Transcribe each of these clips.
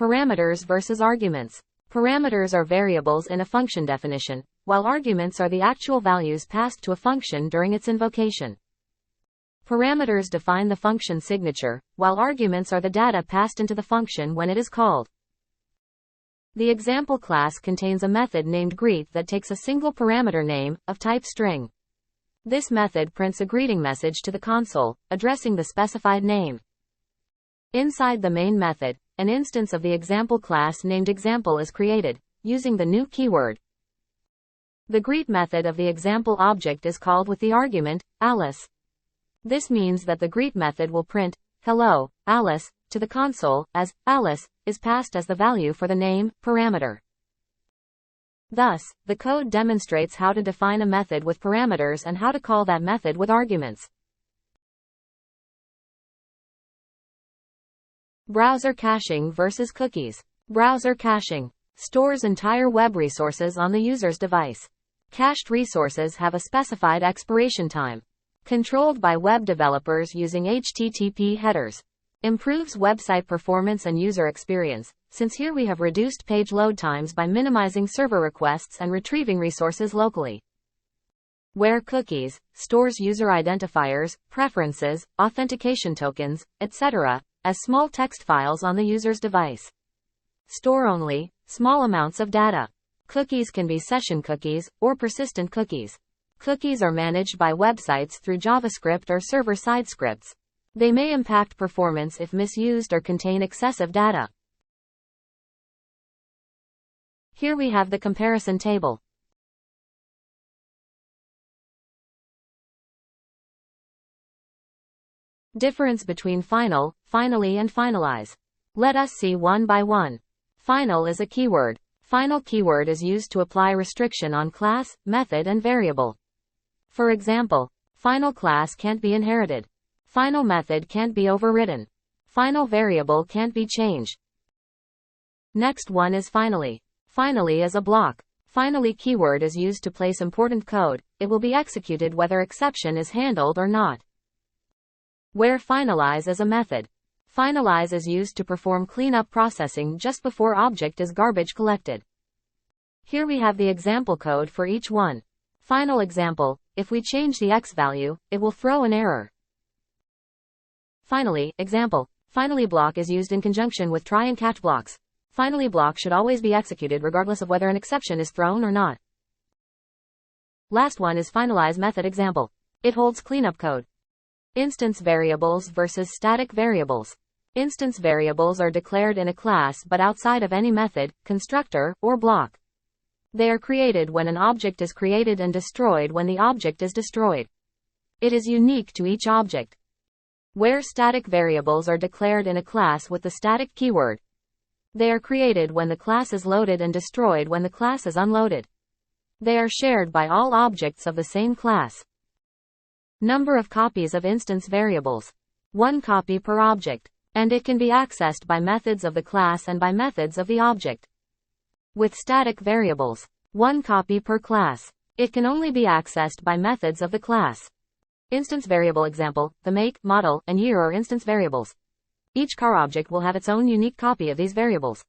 Parameters versus arguments. Parameters are variables in a function definition, while arguments are the actual values passed to a function during its invocation. Parameters define the function signature, while arguments are the data passed into the function when it is called. The example class contains a method named greet that takes a single parameter name, of type string. This method prints a greeting message to the console, addressing the specified name. Inside the main method, an instance of the example class named example is created, using the new keyword. The greet method of the example object is called with the argument, Alice. This means that the greet method will print, hello, Alice, to the console, as Alice is passed as the value for the name parameter. Thus, the code demonstrates how to define a method with parameters and how to call that method with arguments. Browser caching versus cookies. Browser caching stores entire web resources on the user's device. Cached resources have a specified expiration time. Controlled by web developers using HTTP headers. Improves website performance and user experience, since here we have reduced page load times by minimizing server requests and retrieving resources locally. Where cookies stores user identifiers, preferences, authentication tokens, etc., as small text files on the user's device. Store only small amounts of data. Cookies can be session cookies or persistent cookies. Cookies are managed by websites through JavaScript or server-side scripts. They may impact performance if misused or contain excessive data. Here we have the comparison table. Difference between final, finally and finalize. Let us see one by one. Final is a keyword. Final keyword is used to apply restriction on class, method and variable. For example, final class can't be inherited. Final method can't be overridden. Final variable can't be changed. Next one is finally. Finally is a block. Finally keyword is used to place important code. It will be executed whether exception is handled or not. Where finalize is a method. Finalize is used to perform cleanup processing just before object is garbage collected. Here we have the example code for each one. Final example, if we change the x value, it will throw an error. Finally, example. Finally block is used in conjunction with try and catch blocks. Finally block should always be executed regardless of whether an exception is thrown or not. Last one is finalize method example. It holds cleanup code. Instance variables versus static variables. Instance variables are declared in a class but outside of any method, constructor, or block. They are created when an object is created and destroyed when the object is destroyed. It is unique to each object. Where static variables are declared in a class with the static keyword. They are created when the class is loaded and destroyed when the class is unloaded. They are shared by all objects of the same class. Number of copies of instance variables. 1 copy per object. And it can be accessed by methods of the class and by methods of the object. With static variables, 1 copy per class. It can only be accessed by methods of the class. Instance variable example, the make, model, and year are instance variables. Each car object will have its own unique copy of these variables.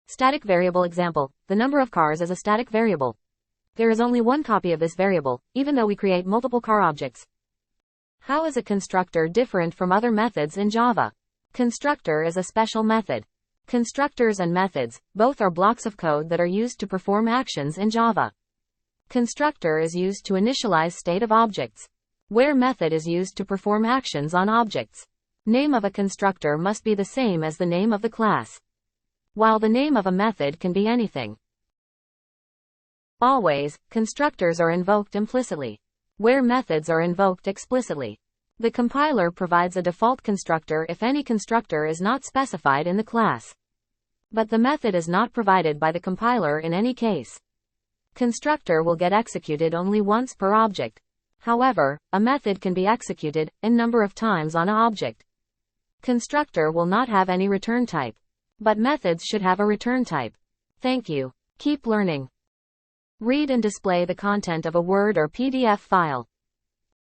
Static variable example, the number of cars is a static variable. There is only 1 copy of this variable, even though we create multiple car objects. How is a constructor different from other methods in Java? Constructor is a special method. Constructors and methods, both are blocks of code that are used to perform actions in Java. Constructor is used to initialize state of objects. Where method is used to perform actions on objects. Name of a constructor must be the same as the name of the class. While the name of a method can be anything. Always, constructors are invoked implicitly. Where methods are invoked explicitly. The compiler provides a default constructor if any constructor is not specified in the class. But the method is not provided by the compiler in any case. Constructor will get executed only once per object. However, a method can be executed n number of times on an object. Constructor will not have any return type. But methods should have a return type. Thank you. Keep learning. Read and display the content of a Word or PDF file.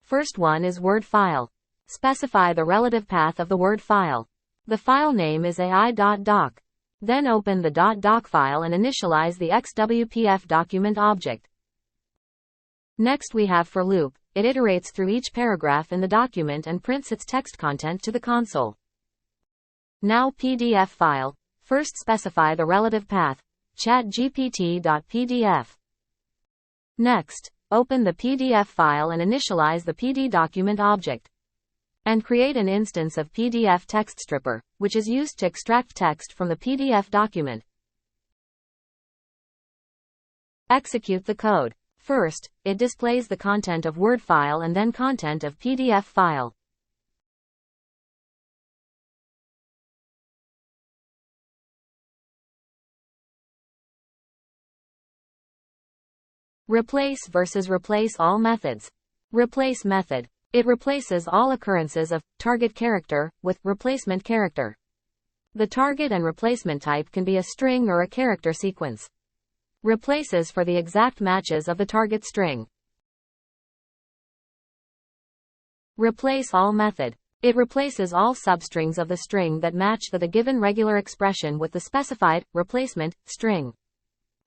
First one is Word file. Specify the relative path of the Word file. The file name is ai.doc. Then open the .doc file and initialize the XWPF document object. Next we have for loop. It iterates through each paragraph in the document and prints its text content to the console. Now PDF file. First specify the relative path, chatgpt.pdf. Next, open the PDF file and initialize the PD document object. And create an instance of PDF text stripper, which is used to extract text from the PDF document. Execute the code. First, it displays the content of Word file and then content of PDF file. Replace versus replaceAll methods. Replace method. It replaces all occurrences of target character with replacement character. The target and replacement type can be a string or a character sequence. Replaces for the exact matches of the target string. ReplaceAll method. It replaces all substrings of the string that match the given regular expression with the specified replacement string.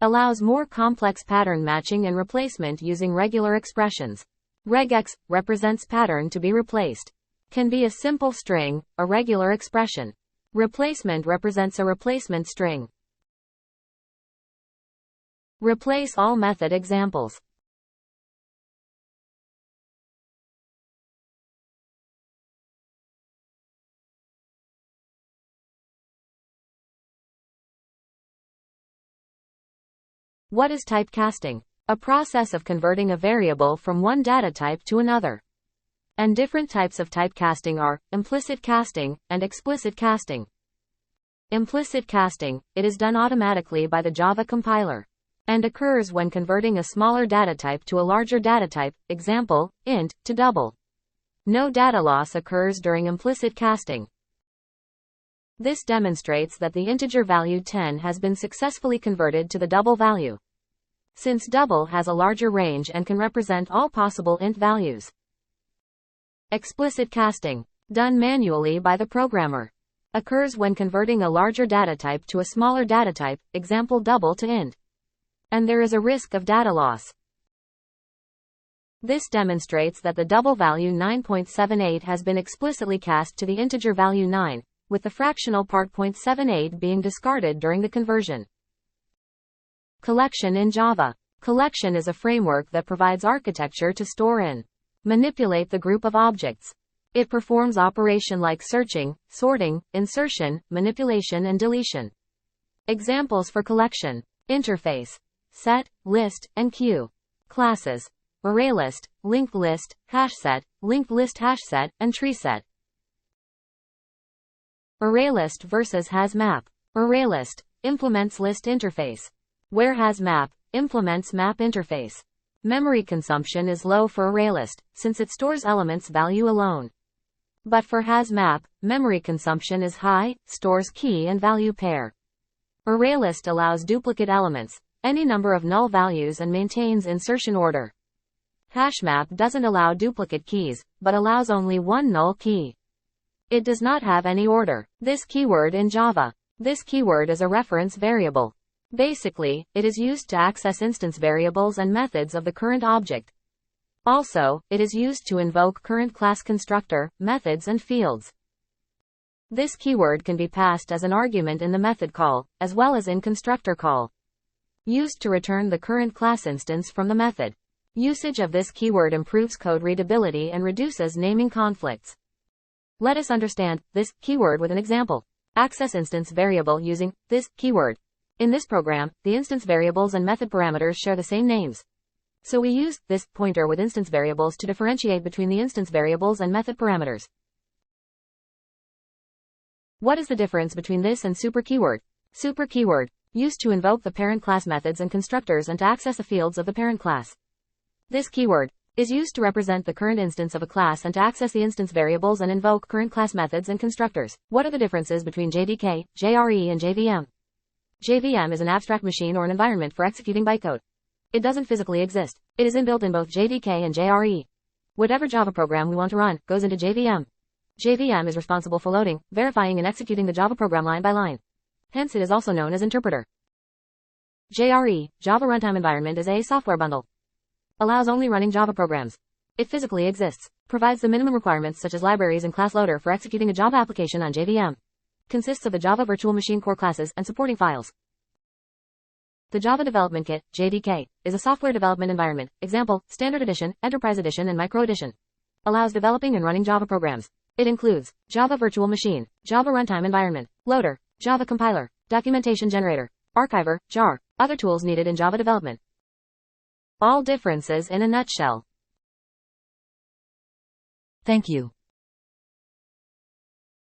Allows more complex pattern matching and replacement using regular expressions. Regex represents pattern to be replaced. Can be a simple string, a regular expression. Replacement represents a replacement string. ReplaceAll method examples. What is typecasting? A process of converting a variable from one data type to another. And different types of typecasting are implicit casting and explicit casting. Implicit casting, it is done automatically by the Java compiler and occurs when converting a smaller data type to a larger data type, example, int, to double. No data loss occurs during implicit casting. This demonstrates that the integer value 10 has been successfully converted to the double value. Since double has a larger range and can represent all possible int values. Explicit casting, done manually by the programmer, occurs when converting a larger data type to a smaller data type, example double to int. And there is a risk of data loss. This demonstrates that the double value 9.78 has been explicitly cast to the integer value 9, with the fractional part 0.78 being discarded during the conversion. Collection in Java. Collection is a framework that provides architecture to store and manipulate the group of objects. It performs operation like searching, sorting, insertion, manipulation and deletion. Examples for collection: interface, set, list, and queue. Classes: ArrayList, linked list, hashset, linked list hashset, and treeset. ArrayList versus hasMap. ArrayList implements list interface, where hasMap implements map interface. Memory consumption is low for ArrayList, since it stores elements value alone. But for hasMap, memory consumption is high, stores key and value pair. ArrayList allows duplicate elements, any number of null values, and maintains insertion order. HashMap doesn't allow duplicate keys, but allows only one null key. It does not have any order. This keyword in Java. This keyword is a reference variable. Basically, it is used to access instance variables and methods of the current object. Also, it is used to invoke current class constructor, methods and fields. This keyword can be passed as an argument in the method call, as well as in constructor call. Used to return the current class instance from the method. Usage of this keyword improves code readability and reduces naming conflicts. Let us understand this keyword with an example. Access instance variable using this keyword. In this program, the instance variables and method parameters share the same names. So we use this pointer with instance variables to differentiate between the instance variables and method parameters. What is the difference between this and super keyword? Super keyword, used to invoke the parent class methods and constructors and to access the fields of the parent class. This keyword is used to represent the current instance of a class and to access the instance variables and invoke current class methods and constructors. What are the differences between JDK, JRE and JVM? JVM is an abstract machine or an environment for executing bytecode. It doesn't physically exist. It is inbuilt in both JDK and JRE. Whatever Java program we want to run goes into JVM. JVM is responsible for loading, verifying and executing the Java program line by line. Hence it is also known as interpreter. JRE, Java Runtime Environment, is a software bundle. Allows only running Java programs. It physically exists. Provides the minimum requirements such as libraries and class loader for executing a Java application on JVM. Consists of the Java Virtual Machine core classes and supporting files. The Java Development Kit, JDK, is a software development environment. Example, Standard Edition, Enterprise Edition and Micro Edition. Allows developing and running Java programs. It includes Java Virtual Machine, Java Runtime Environment, Loader, Java Compiler, Documentation Generator, Archiver, JAR, other tools needed in Java development. All differences in a nutshell. Thank you.